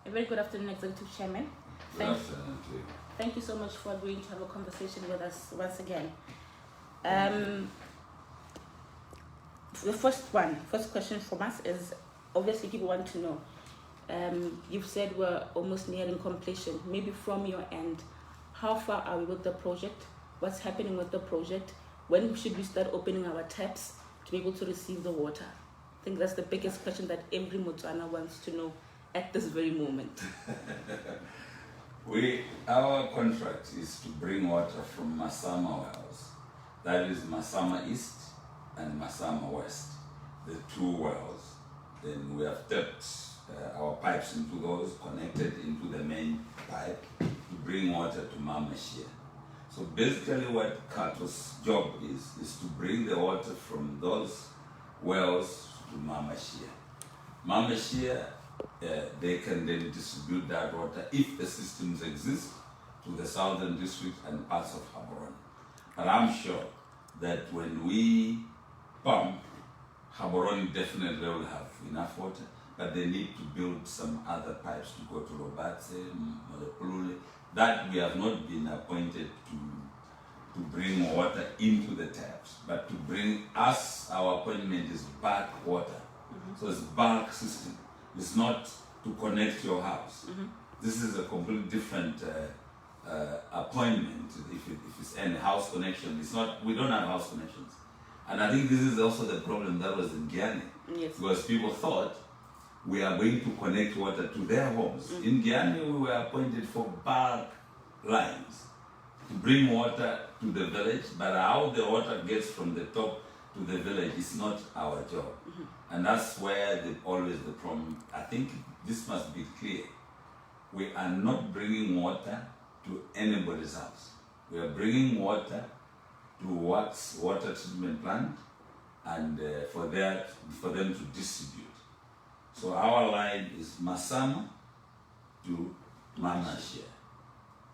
A very good afternoon, Executive Chairman. Good afternoon to you. Thank you so much for agreeing to have a conversation with us once again. The first question from us is, obviously people want to know, you've said we're almost nearing completion. Maybe from your end, how far are we with the project? What's happening with the project? When should we start opening our taps to be able to receive the water? I think that's the biggest question that every Botswana wants to know at this very moment. Our contract is to bring water from Masama wells. That is Masama East and Masama West, the two wells. Then we have tapped our pipes into those, connected into the main pipe to bring water to Mamashia. So basically what Khato's job is to bring the water from those wells to Mamashia. Mamashia, they can then distribute that water if the systems exist to the southern district and parts of Gaborone. But I'm sure that when we pump, Gaborone definitely will have enough water, but they need to build some other pipes to go to Robatse, Molepulule, that we have not been appointed to bring water into the taps, but to bring us, our appointment is bulk water. So it's bulk system. It's not to connect your house. This is a completely different appointment. If it's any house connection, it's not. We don't have house connections, and I think this is also the problem that was in Guyana, because people thought we are going to connect water to their homes. In Guyana, we were appointed for bulk lines to bring water to the village, but how the water gets from the top to the village is not our job. And that's where always the problem. I think this must be clear. We are not bringing water to anybody's house. We are bringing water to Wax water treatment plant and for them to distribute. So our line is Masama to Mamashia.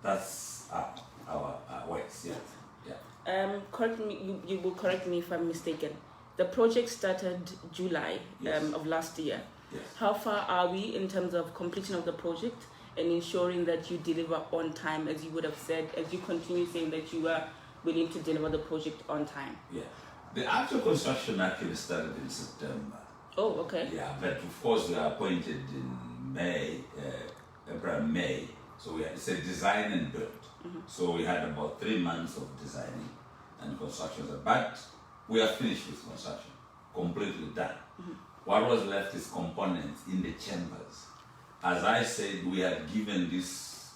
That's our ways, yeah. Correct me, you will correct me if I'm mistaken. The project started July of last year. Yes. How far are we in terms of completion of the project and ensuring that you deliver on time, as you would have said, as you continue saying that you are willing to deliver the project on time? Yeah. The actual construction actually started in September. Oh, okay. Yeah, but of course we are appointed in May, April, May. So it's a design and build. So we had about 3 months of designing and construction. But we are finished with construction, completely done. What was left is components in the chambers. As I said, we had given these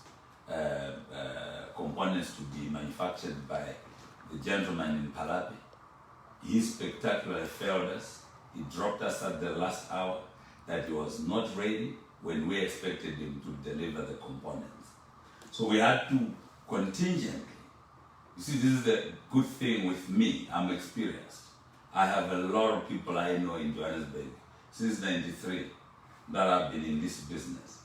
components to be manufactured by the gentleman in Palapi. He spectacularly failed us. He dropped us at the last hour that he was not ready when we expected him to deliver the components. So we had to contingently. You see, this is the good thing with me. I'm experienced. I have a lot of people I know in Johannesburg since '93 that have been in this business.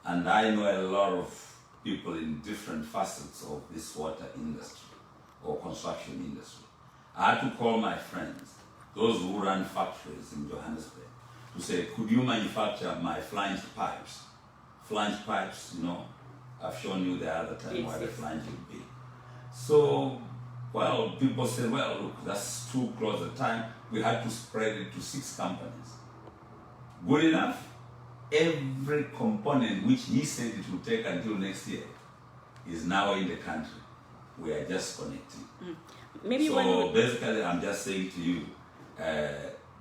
And I know a lot of people in different facets of this water industry or construction industry. I had to call my friends, those who run factories in Johannesburg, to say, could you manufacture my flanged pipes? Flanged pipes, I've shown you the other time what a flange would be. So, well, people said, well, look, that's too close a time. We had to spread it to 6 companies. Good enough? Every component which he said it would take until next year is now in the country. We are just connecting. So basically, I'm just saying to you,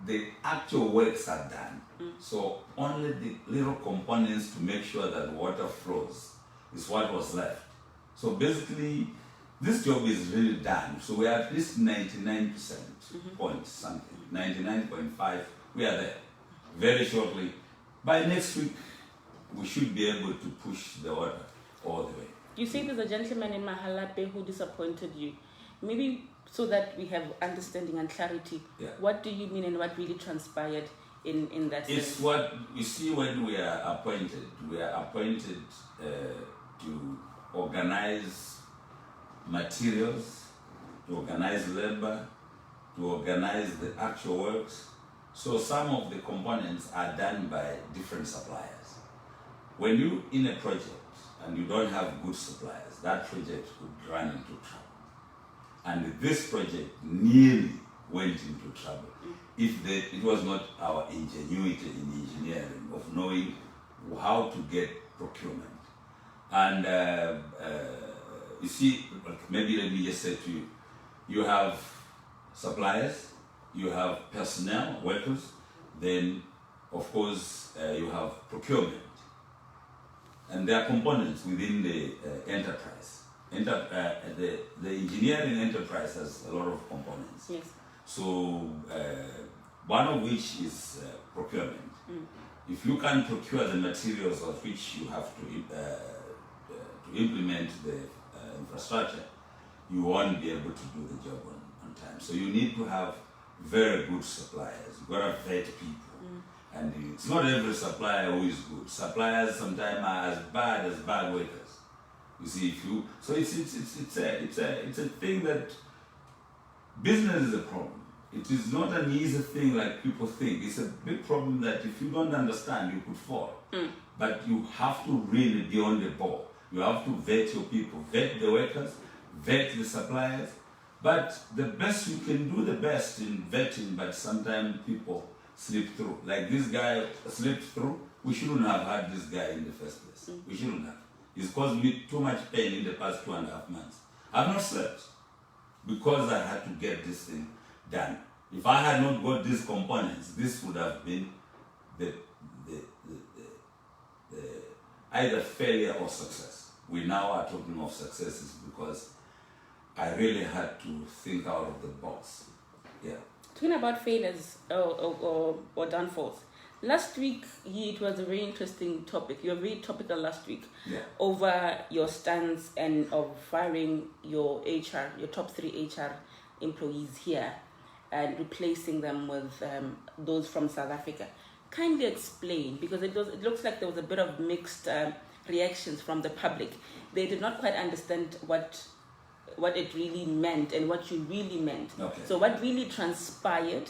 the actual works are done. So only the little components to make sure that water flows is what was left. So basically, this job is really done. So we are at least 99% point something, 99.5, we are there. Very shortly, by next week, we should be able to push the water all the way. You say there's a gentleman in Mahalape who disappointed you. Maybe so that we have understanding and clarity, what do you mean and what really transpired in that sense? It's what you see when we are appointed. We are appointed to organize materials, to organize labor, to organize the actual works. So some of the components are done by different suppliers. when you in a project and you don't have good suppliers, that project could run into trouble. And this project nearly went into trouble if it was not our ingenuity in engineering of knowing how to get procurement. And you see, maybe let me just say to you, you have suppliers, you have personnel, workers, then of course you have procurement. And there are components within the enterprise. The engineering enterprise has a lot of components. Yes. So one of which is procurement. If you can procure the materials of which you have to implement the infrastructure, you won't be able to do the job on time. So you need to have very good suppliers. You've got to vet people. And it's not every supplier who is good. Suppliers sometimes are as bad workers. You see, so it's a thing that business is a problem. It is not an easy thing like people think. It's a big problem that if you don't understand, you could fall. But you have to really be on the ball. You have to vet your people, vet the workers, vet the suppliers. But the best you can do the best in vetting, but sometimes people slip through. Like this guy slipped through. We shouldn't have had this guy in the first place. We shouldn't have. It's caused me too much pain in the past 2.5 months. I've not slept because I had to get this thing done. If I had not got these components, this would have been the either failure or success. We now are talking of successes because I really had to think out of the box. Yeah. Talking about failures or downfalls. Last week, it was a very interesting topic. You were very topical last week over your stance and of firing your top 3 HR employees here and replacing them with those from South Africa. Kindly explain, because it looks like there was a bit of mixed reactions from the public. They did not quite understand what it really meant and what you really meant. Okay. So what really transpired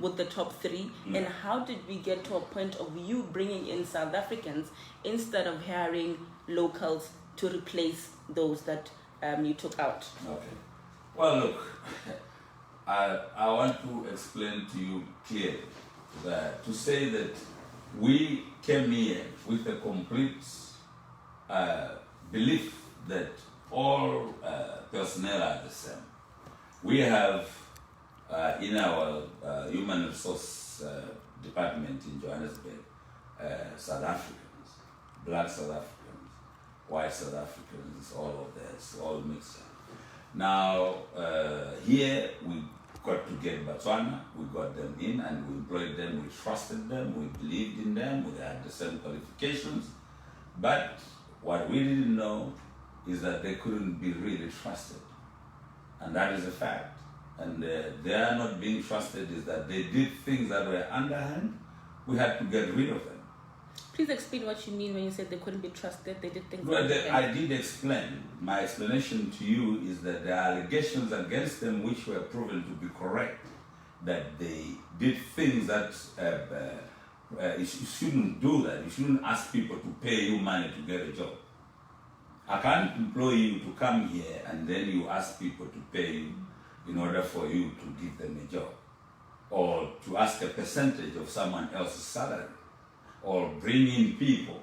with the top 3, and how did we get to a point of you bringing in South Africans instead of hiring locals to replace those that you took out? Okay. Well, look, I want to explain to you clearly that to say that we came here with a complete belief that all personnel are the same. We have in our human resource department in Johannesburg, South Africans, black South Africans, white South Africans, all of that, all mixed. Now, here we got to get Botswana, we got them in and we employed them, we trusted them, we believed in them, we had the same qualifications. But what we didn't know is that they couldn't be really trusted. And that is a fact. And they are not being trusted is that they did things that were underhand. We had to get rid of them. Please explain what you mean when you said they couldn't be trusted. They did things. Well, I did explain. My explanation to you is that there are allegations against them which were proven to be correct. That they did things that you shouldn't do that. You shouldn't ask people to pay you money to get a job. I can't employ you to come here and then you ask people to pay you in order for you to give them a job, or to ask a percentage of someone else's salary, or bring in people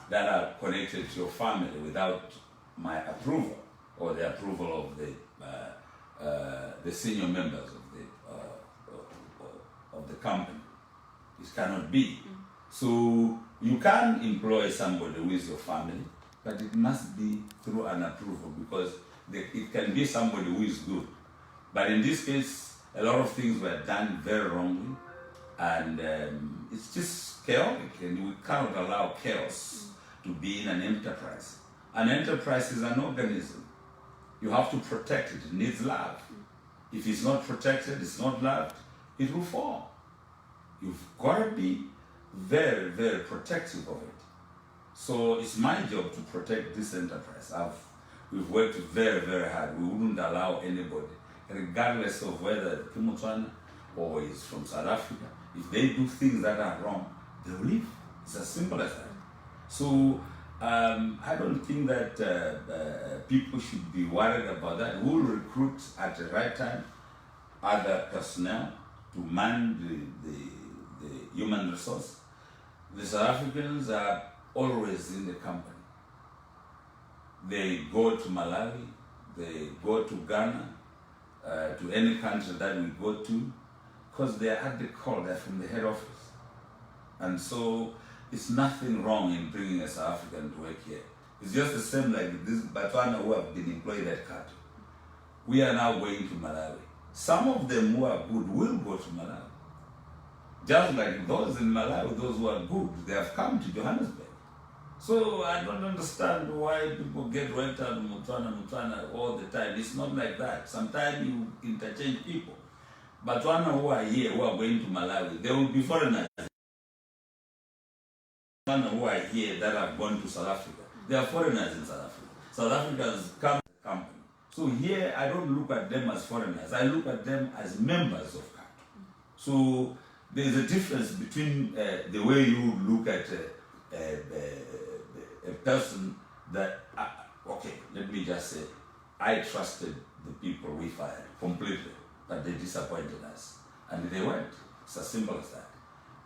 that are connected to your family without my approval or the approval of the senior members of the company. It cannot be. So you can employ somebody who is your family, but it must be through an approval, because it can be somebody who is good. But in this case, a lot of things were done very wrongly, and it's just chaotic, and we cannot allow chaos to be in an enterprise. An enterprise is an organism. You have to protect it. It needs love. If it's not protected, it's not loved, it will fall. You've got to be very, very protective of it. So it's my job to protect this enterprise. We've worked very, very hard. We wouldn't allow anybody, regardless of whether it's Botswana or is from South Africa, if they do things that are wrong, they'll leave. It's as simple as that. So I don't think that people should be worried about that. We'll recruit at the right time other personnel to man the human resource. The South Africans are always in the company. They go to Malawi, they go to Ghana, to any country that we go to, because they are at the call, they're from the head office. And so it's nothing wrong in bringing a South African to work here. It's just the same like this Botswana who have been employed at Khato. We are now going to Malawi. Some of them who are good will go to Malawi. Just like those in Malawi, those who are good, they have come to Johannesburg. So I don't understand why people get worked out in Botswana all the time. It's not like that. Sometimes you interchange people. Botswana who are here, who are going to Malawi, they will be foreigners. Who are here that have gone to South Africa, they are foreigners in South Africa. South Africans come to the company. So here I don't look at them as foreigners. I look at them as members of Khato. So there is a difference between the way you look at a person that, okay, let me just say, I trusted the people we fired completely, but they disappointed us. And they went. It's as simple as that.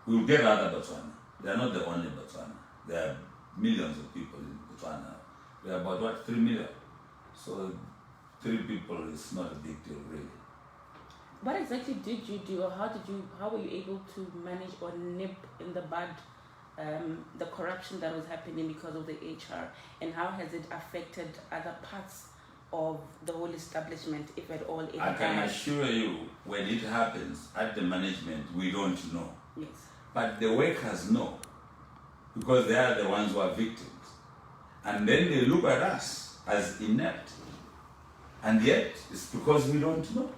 We will get other Botswana. They are not the only Botswana. There are millions of people in Botswana. We are about, 3 million? So 3 people is not a big deal, really. What exactly did you do, or how were you able to manage or nip in the bud the corruption that was happening because of the HR, and how has it affected other parts of the whole establishment, if at all? I can assure you, when it happens at the management, we don't know. Yes. But the workers know, because they are the ones who are victims. And then they look at us as inept. And yet, it's because we don't know.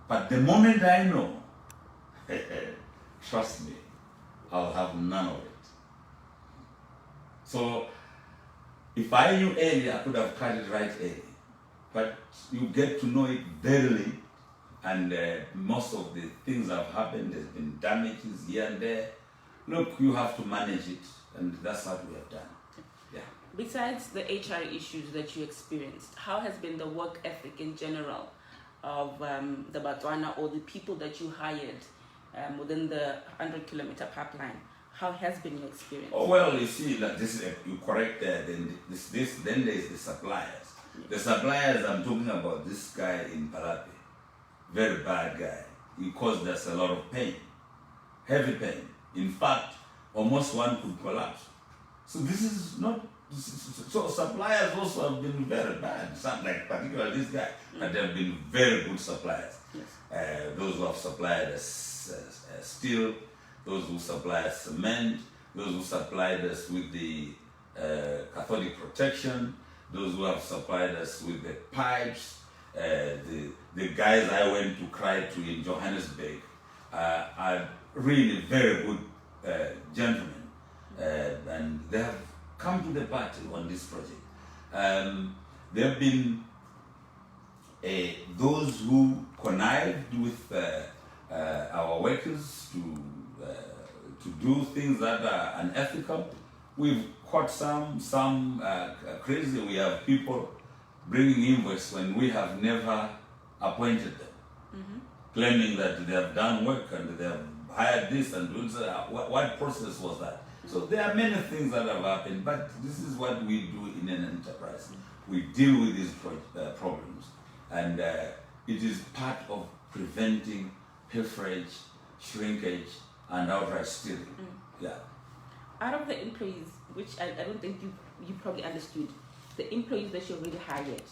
But the moment I know, trust me, I'll have none of it. So, if I knew earlier, I could have cut it right early. But you get to know it very late. And most of the things have happened. There's been damages here and there. Look, you have to manage it, and that's what we have done. Yeah. Besides the HR issues that you experienced, how has been the work ethic in general of the Botswana, or the people that you hired within the 100-kilometer pipeline? How has been your experience? Oh, well, you see, like this, you correct then there is the suppliers. Yes. The suppliers, I'm talking about this guy in Palapi. Very bad guy. He caused us a lot of pain, heavy pain. In fact, almost one could collapse. So this is not. So suppliers also have been very bad. Some, like particularly this guy, but they have been very good suppliers. Yes. Those who have supplied us steel, those who supply us cement, those who supplied us with the cathodic protection, those who have supplied us with the pipes. The guys I went to cry to in Johannesburg are really very good gentlemen, and they have come to the party on this project. There have been those who connived with our workers to do things that are unethical. We've caught some crazy. We have people bringing invoice when we have never appointed them, claiming that they have done work and they have hired this and doing so. What process was that? So there are many things that have happened, but this is what we do in an enterprise. We deal with these problems, and it is part of preventing pilferage, shrinkage, and outright stealing. Yeah. Out of the employees, which I don't think you probably understood, the employees that you already hired,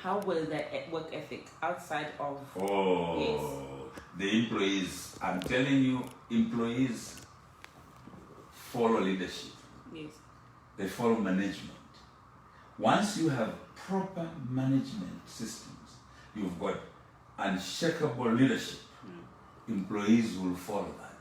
how was their work ethic outside of? Oh, yes. The employees, I'm telling you, employees follow leadership. Yes. They follow management. Once you have proper management systems, you've got unshakable leadership, employees will follow that.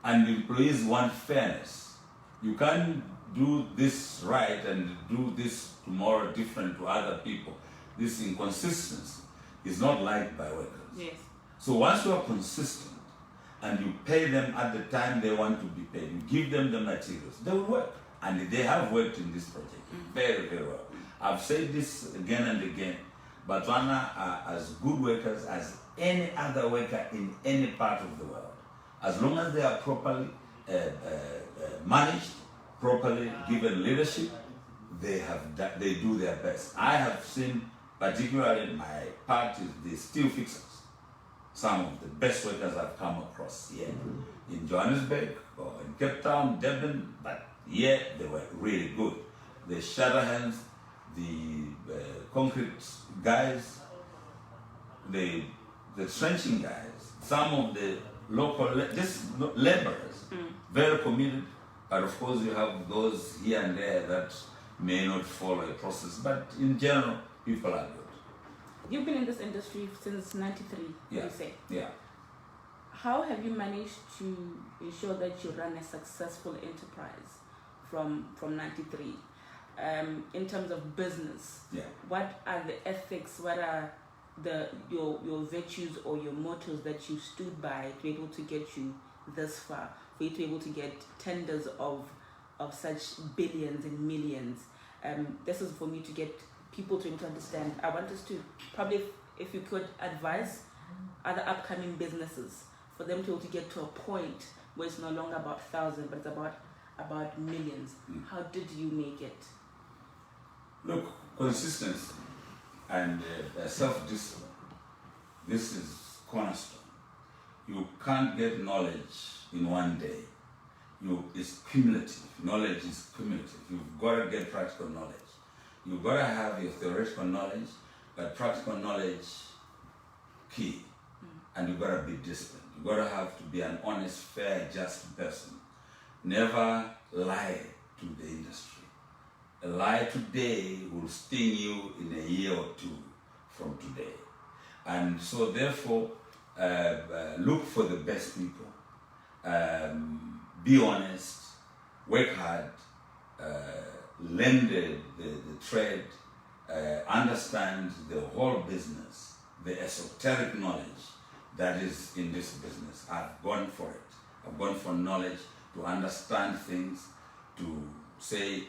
And employees want fairness. You can't do this right and do this tomorrow different to other people. This inconsistency is not liked by workers. Yes. So once you are consistent and you pay them at the time they want to be paid. You give them the materials. They will work. And they have worked in this project very, very well. I've said this again and again. Botswana are as good workers as any other worker in any part of the world. As long as they are properly managed, properly given leadership, they do their best. I have seen, particularly in my part, is the steel fixers. Some of the best workers I've come across here in Johannesburg or in Cape Town, Durban, but here they were really good. The shutter hands, the concrete guys, the trenching guys, some of the local just laborers, very committed. But of course, you have those here and there that may not follow a process. But in general, people are good. You've been in this industry since '93, Yeah. you say. Yeah. How have you managed to ensure that you run a successful enterprise from '93? In terms of business, Yeah. what are the ethics? What are your virtues or your mottos that you stood by to be able to get you this far? For you to be able to get tenders of such billions and millions. This is for me to get people to understand. I want us to probably, if you could advise other upcoming businesses for them to be able to get to a point where it's no longer about thousands, but it's about millions. How did you make it? Look, consistency and self-discipline. This is cornerstone. You can't get knowledge in one day. It's cumulative. Knowledge is cumulative. You've got to get practical knowledge. You've got to have your theoretical knowledge, but practical knowledge key. And you've got to be disciplined. You've got to have to be an honest, fair, just person. Never lie to the industry. A lie today will sting you in a year or two from today. And so therefore, look for the best people. Be honest, work hard, learn the trade, understand the whole business, the esoteric knowledge that is in this business. I've gone for it. I've gone for knowledge, to understand things, to say,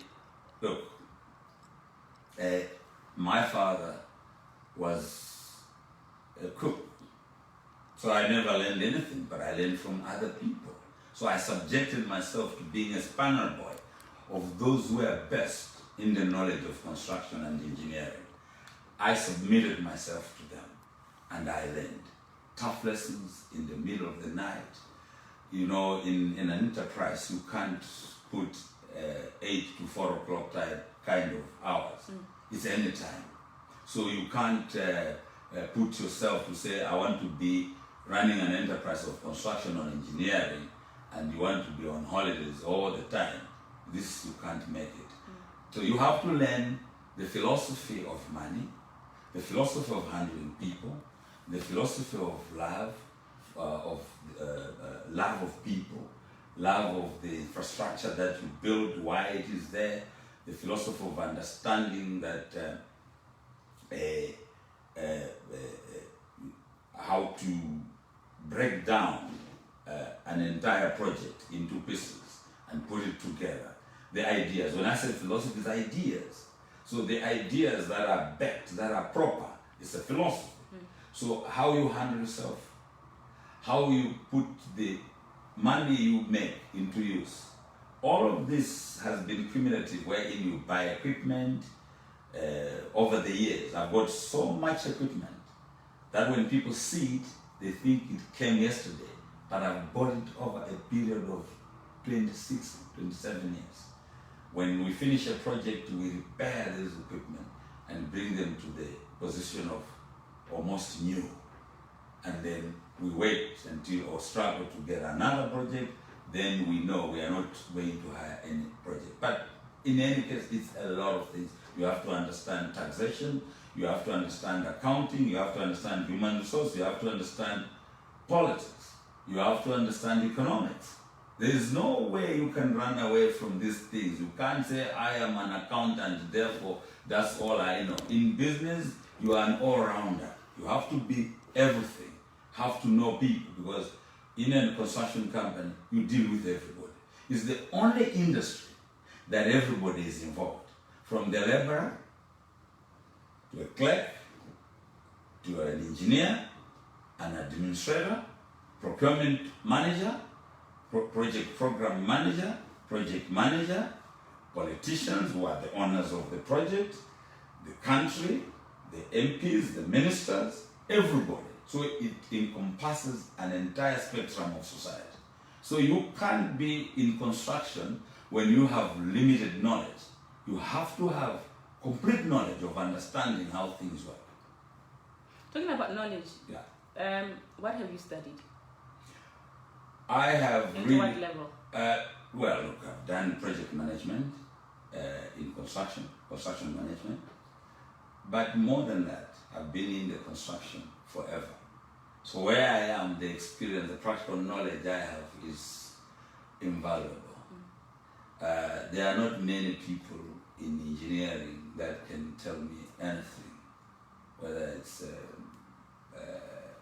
look, my father was a cook, so I never learned anything, but I learned from other people. So I subjected myself to being a spanner boy of those who were best in the knowledge of construction and engineering. I submitted myself to them, and I learned tough lessons in the middle of the night. You know, in an enterprise, you can't put 8 to 4 o'clock kind of hours. It's any time. So you can't put yourself to say, I want to be running an enterprise of construction or engineering, and you want to be on holidays all the time. This, you can't make it. So you have to learn the philosophy of money, the philosophy of handling people, the philosophy of love, love of people, love of the infrastructure that you build, why it is there, the philosophy of understanding that how to break down an entire project into pieces and put it together. The ideas, when I say philosophy, it's ideas. So the ideas that are backed, that are proper, it's a philosophy. So how you handle yourself, how you put the money you make into use, all of this has been cumulative, wherein you buy equipment over the years. I've got so much equipment that when people see it, they think it came yesterday, but I've bought it over a period of 26, 27 years. When we finish a project, we repair this equipment and bring them to the position of almost new. And then we wait until or struggle to get another project, then we know we are not going to hire any project. But in any case, it's a lot of things. You have to understand taxation, you have to understand accounting, you have to understand human resource, you have to understand politics, you have to understand economics. There is no way you can run away from these things. You can't say, I am an accountant, therefore that's all I know. In business, you are an all-rounder. You have to be everything. Have to know people, because in a construction company, you deal with everybody. It's the only industry that everybody is involved, from the laborer to a clerk to an engineer, an administrator, procurement manager, project program manager, project manager, politicians who are the owners of the project, the country, the MPs, the ministers, everybody. So it encompasses an entire spectrum of society. So you can't be in construction when you have limited knowledge. You have to have complete knowledge of understanding how things work. Talking about knowledge, yeah. What have you studied? I have At really, what level? Well, look, I've done project management in construction management. But more than that, I've been in the construction forever. So where I am, the experience, the practical knowledge I have is invaluable. There are not many people in engineering that can tell me anything, whether it's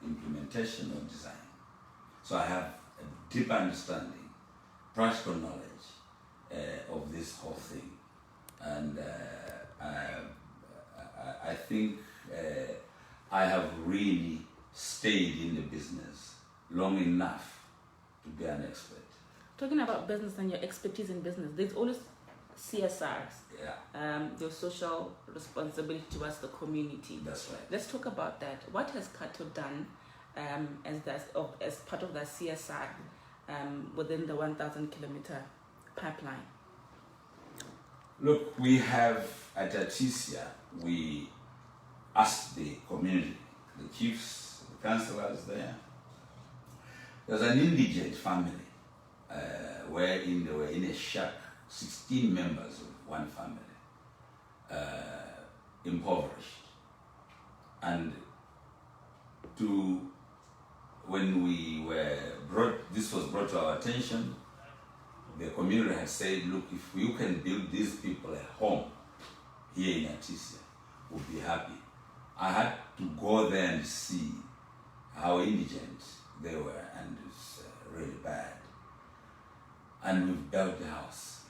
implementation or design. So I have a deep understanding, practical knowledge of this whole thing. And I think I have really stayed in the business long enough to be an expert. Talking about business and your expertise in business, there's always CSRs. Yeah. Your social responsibility towards the community. That's right. Let's talk about that. What has Khato done as part of the CSR within the 1,000 kilometer pipeline? Look, we have at Atisia, we asked the community, the chiefs, the councillors there. There's an indigent family wherein they were in a shack, 16 members of one family, impoverished. And when we were this was brought to our attention, the community had said, look, if you can build these people a home here in Atisia, we'll be happy. I had to go there and see how indigent they were, and it's really bad. And we've built the house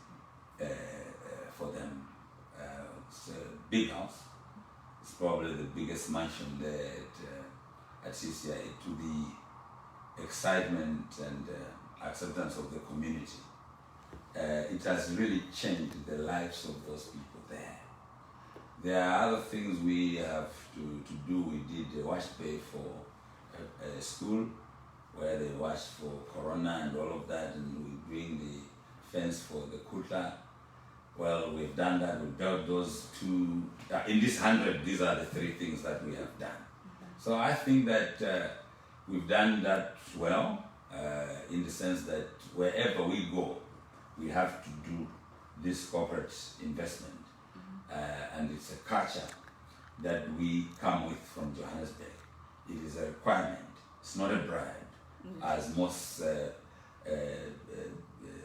for them. It's a big house. It's probably the biggest mansion there at Atisia, to the excitement and acceptance of the community. It has really changed the lives of those people there. There are other things we have to do. We did a wash bay for a school where they wash for corona and all of that, and we're doing the fence for the kuta. Well, we've done that. We built those two. In this 100, these are the 3 things that we have done. So I think that we've done that well, in the sense that wherever we go, we have to do this corporate investment. And it's a culture that we come with from Johannesburg. It is a requirement. It's not a bribe, as most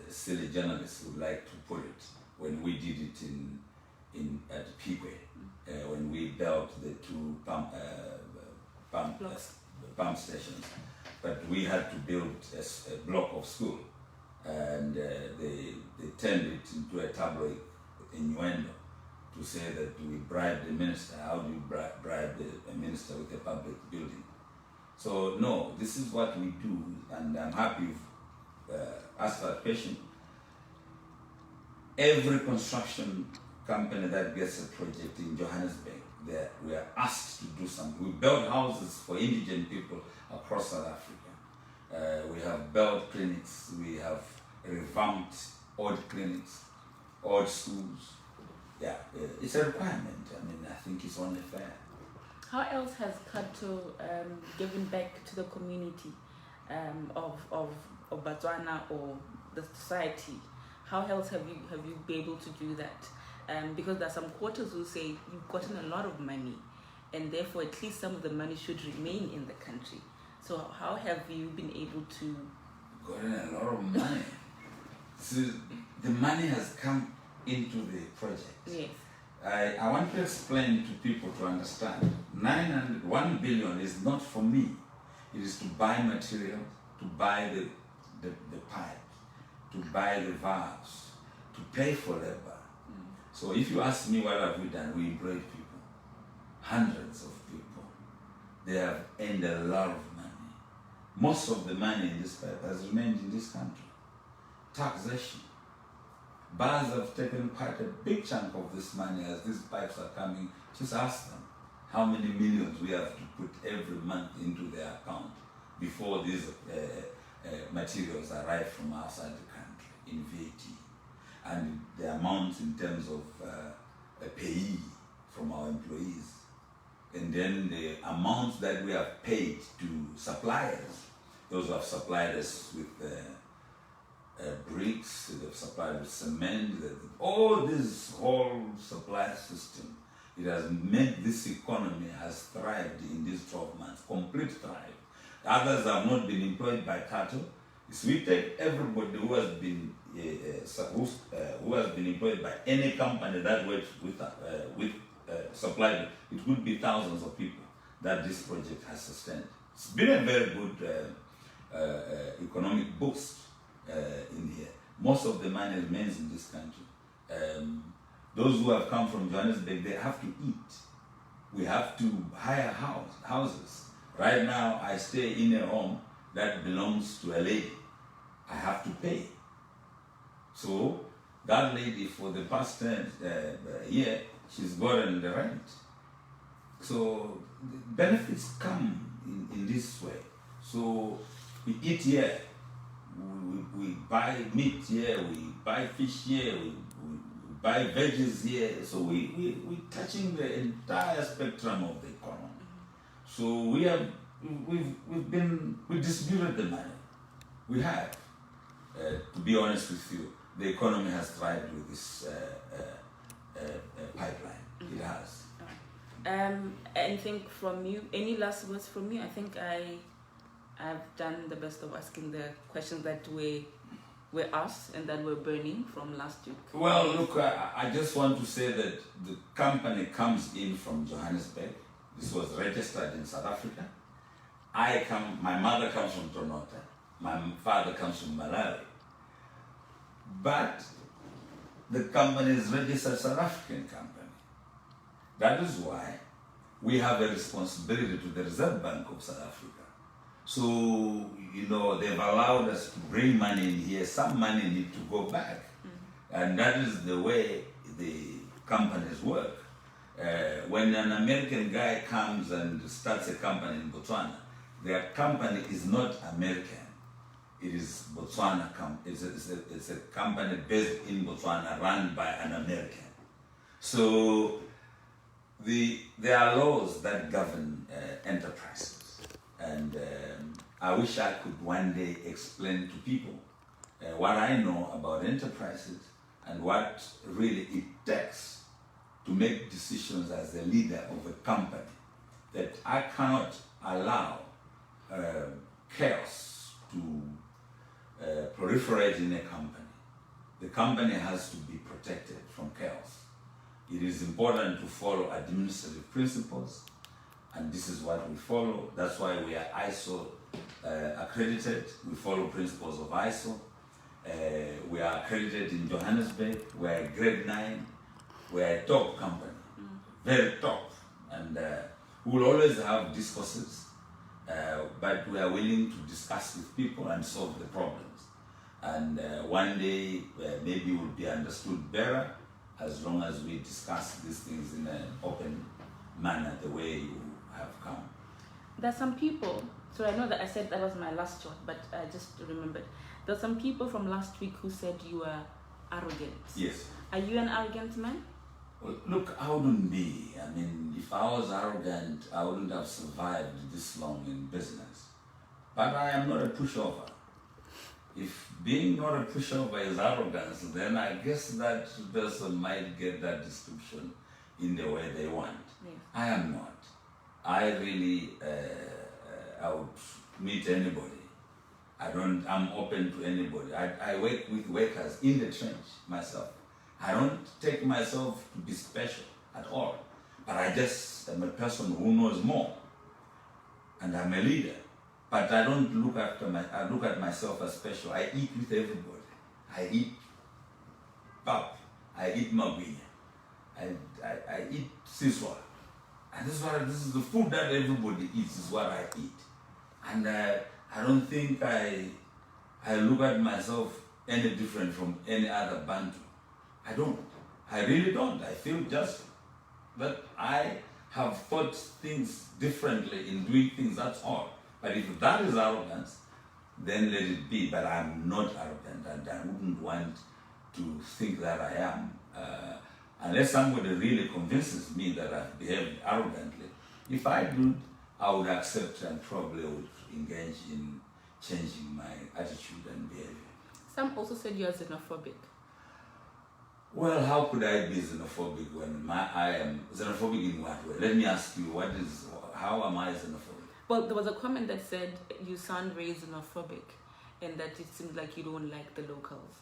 silly journalists would like to put it. When we did it at Pigwe, when we built the 2 pump stations, but we had to build a block of school, and they turned it into a tabloid innuendo to say that we bribed the minister. How do you bribe a minister with a public building? So no, this is what we do, and I'm happy you've asked that question. Every construction company that gets a project in Johannesburg, we are asked to do something. We build houses for indigent people across South Africa. We have built clinics. We have revamped old clinics, old schools. Yeah, it's a requirement. I mean, I think it's only fair. How else has Khato given back to the community of Botswana or the society? How else have you been able to do that? Because there are some quarters who say you've gotten a lot of money, and therefore at least some of the money should remain in the country. So how have you been able to? Gotten a lot of money. So the money has come into the project. Yes. I want to explain to people to understand. 1 billion is not for me. It is to buy material, to to buy the pipe, to buy the valves, to pay for labor. So if you ask me what have we done, we employed people, hundreds of people. They have earned a lot of money. Most of the money in this pipe has remained in this country. Taxation. Bars have taken quite a big chunk of this money as these pipes are coming. Just ask them how many millions we have to put every month into their account before these materials arrive from outside the country in VAT. And the amounts in terms of a payee from our employees. And then the amounts that we have paid to suppliers, those who have supplied us with bricks, they've supplied with cement, all this whole supply system, it has made this economy has thrived in these 12 months, complete thrive. Others have not been employed by Khato. So we take everybody who has been employed by any company that works with supplied, it could be thousands of people that this project has sustained. It's been a very good economic boost in here. Most of the money remains in this country. Those who have come from Johannesburg, they have to eat. We have to hire houses. Right now, I stay in a home that belongs to a lady. I have to pay. So that lady, for the past year, she's gotten the rent. So benefits come in this way. So we eat here, we buy meat here, we buy fish here, we buy veggies here. So we're touching the entire spectrum of the economy. So we distributed the money. We have. To be honest with you, the economy has thrived with this pipeline. It has. Anything from you? Any last words from you? I think I've done the best of asking the questions that were asked and that were burning from last week. Well, look, I just want to say that the company comes in from Johannesburg. This was registered in South Africa. My mother comes from Toronto. My father comes from Malawi. But the company is registered South African company. That is why we have a responsibility to the Reserve Bank of South Africa. So, they've allowed us to bring money in here. Some money need to go back. And that is the way the companies work. When an American guy comes and starts a company in Botswana, their company is not American. It is Botswana. It's a company based in Botswana, run by an American. So there are laws that govern enterprises, and I wish I could one day explain to people what I know about enterprises and what really it takes to make decisions as a leader of a company. That I cannot allow chaos to proliferate in a company. The company has to be protected from chaos. It is important to follow administrative principles, and this is what we follow. That's why we are ISO accredited. We follow principles of ISO. We are accredited in Johannesburg. We are grade 9. We are a top company, very top. And we will always have discourses, but we are willing to discuss with people and solve the problems. And one day, maybe it will be understood better as long as we discuss these things in an open manner, the way you have come. There are some people, so I know that I said that was my last shot, but I just remembered. There are some people from last week who said you were arrogant. Yes. Are you an arrogant man? Well, look, I wouldn't be. I mean, if I was arrogant, I wouldn't have survived this long in business. But I am not a pushover. If being not a pushover is arrogance, then I guess that person might get that description in the way they want. Yes. I am not. I really, I would meet anybody. I'm open to anybody. I work with workers in the trench myself. I don't take myself to be special at all. But I just am a person who knows more. And I'm a leader. But I don't look I look at myself as special. I eat with everybody. I eat pap. I eat magwinya. I eat siswa. And this is the food that everybody eats, is what I eat. And I don't think I look at myself any different from any other Bantu. I don't. I really don't. I feel just that I have thought things differently in doing things, that's all. But if that is arrogance, then let it be. But I'm not arrogant, and I wouldn't want to think that I am. Unless somebody really convinces me that I've behaved arrogantly. If I do, I would accept and probably would engage in changing my attitude and behavior. Some also said you're xenophobic. Well, how could I be xenophobic when I am xenophobic in what way? Let me ask you, how am I xenophobic? Well, there was a comment that said you sound very xenophobic and that it seems like you don't like the locals.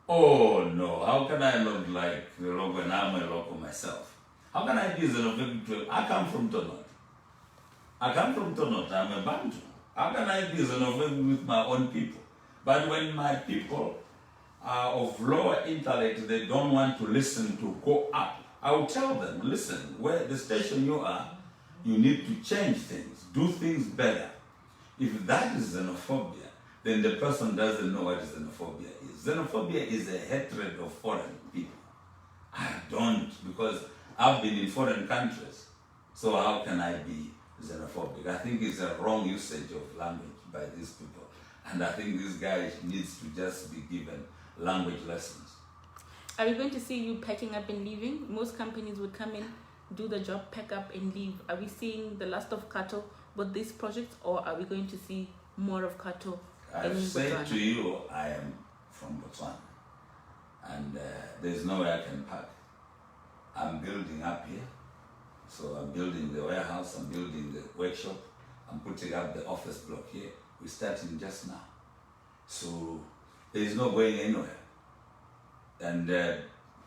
Oh no, how can I not like the local when I'm a local myself? How can I be xenophobic? I come from Tonot. I'm a Bantu. How can I be xenophobic with my own people? But when my people are of lower intellect, they don't want to listen to go up. I will tell them, listen, where the station you are, you need to change things, do things better. If that is xenophobia, then the person doesn't know what xenophobia is. Xenophobia is a hatred of foreign people. I don't, because I've been in foreign countries. So how can I be xenophobic? I think it's a wrong usage of language by these people. And I think this guy needs to just be given language lessons. Are we going to see you packing up and leaving? Most companies would come in, do the job, pack up and leave. Are we seeing the last of Khato with this project, or are we going to see more of Khato in I've said Botswana? to you, I am from Botswana, and there's nowhere I can park. I'm building up here, so I'm building the warehouse, I'm building the workshop, I'm putting up the office block here. We're starting just now. So there is no going anywhere. And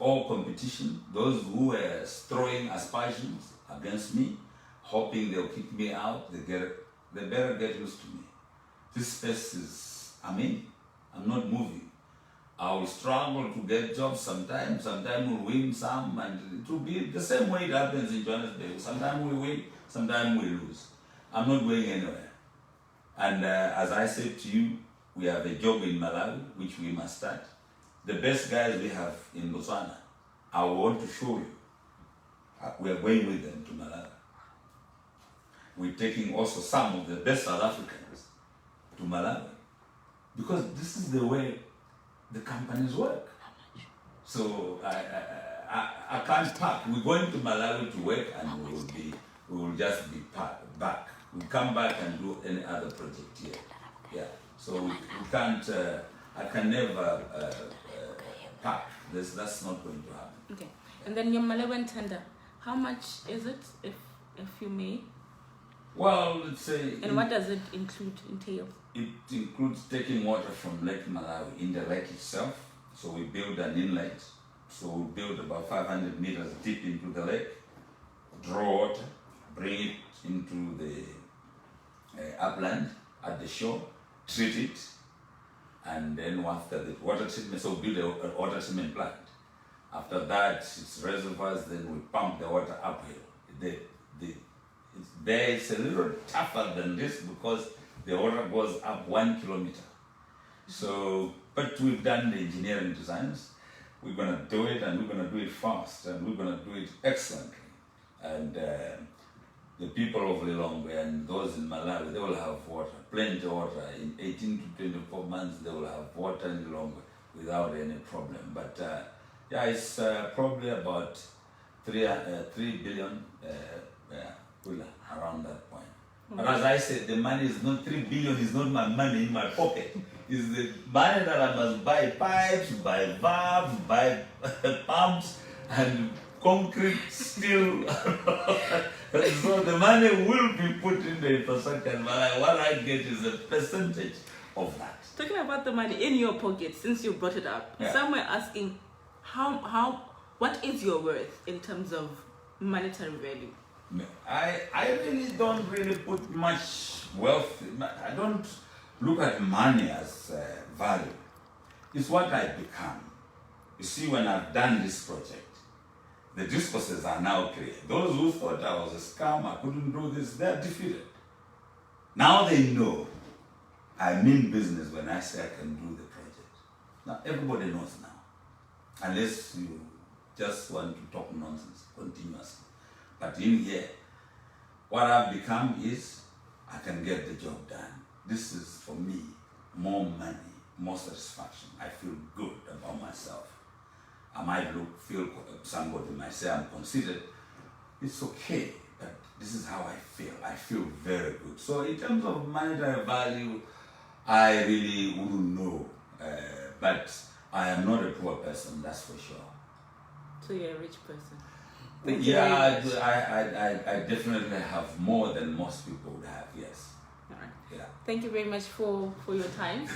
all competition, those who were throwing aspersions against me, hoping they'll kick me out, they better get used to me. This space is, I'm not moving. I will struggle to get jobs sometimes we'll win some, and it will be the same way it happens in Johannesburg. Sometimes we win, sometimes we lose. I'm not going anywhere. And as I said to you, we have a job in Malawi, which we must start. The best guys we have in Botswana, I want to show you. We are going with them to Malawi. We're taking also some of the best South Africans to Malawi. Because this is the way the companies work. So I can't park. We're going to Malawi to work, and we will just be back. We'll come back and do any other project here. Yeah. So we can't, I can never park. That's not going to happen. Okay. And then your Malawian tender, how much is it, if you may? Well, let's say... And what does it entail? It includes taking water from Lake Malawi in the lake itself. So we build an inlet. So we build about 500 meters deep into the lake, draw water, bring it into the upland at the shore, treat it, and then after the water treatment, so we build a water treatment plant. After that, it's reservoirs, then we pump the water uphill. It's a little tougher than this because the water goes up 1 kilometer. So, but we've done the engineering designs. We're going to do it, and we're going to do it fast, and we're going to do it excellently. And the people of Lilongwe and those in Malawi, they will have water, plenty of water. In 18 to 24 months, they will have water in Lilongwe without any problem. But yeah, it's probably about 3 billion around that point. But as I said, the money is not 3 billion, is not my money in my pocket. It's the money that I must buy pipes, buy valves, buy pumps, and concrete, steel. So the money will be put in the infrastructure, but what I get is a percentage of that. Talking about the money in your pocket, since you brought it up, Yeah. some were asking what is your worth in terms of monetary value? I really don't really put much wealth. I don't look at money as value. It's what I become. You see, when I've done this project, the discourses are now clear. Those who thought I was a scam, I couldn't do this, they're defeated. Now they know I mean business when I say I can do the project. Now everybody knows now. Unless you just want to talk nonsense continuously. But in here, what I've become is I can get the job done. This is for me more money, more satisfaction. I feel good about myself. I might feel somebody might say I'm conceited. It's okay, but this is how I feel. I feel very good. So in terms of monetary value, I really wouldn't know. But I am not a poor person, that's for sure. So you're a rich person. Yeah, I definitely have more than most people would have, yes. All right. Yeah. Thank you very much for your time.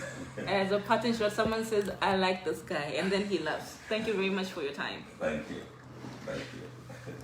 As a parting shot, someone says, I like this guy, and then he laughs. Thank you very much for your time. Thank you. Thank you.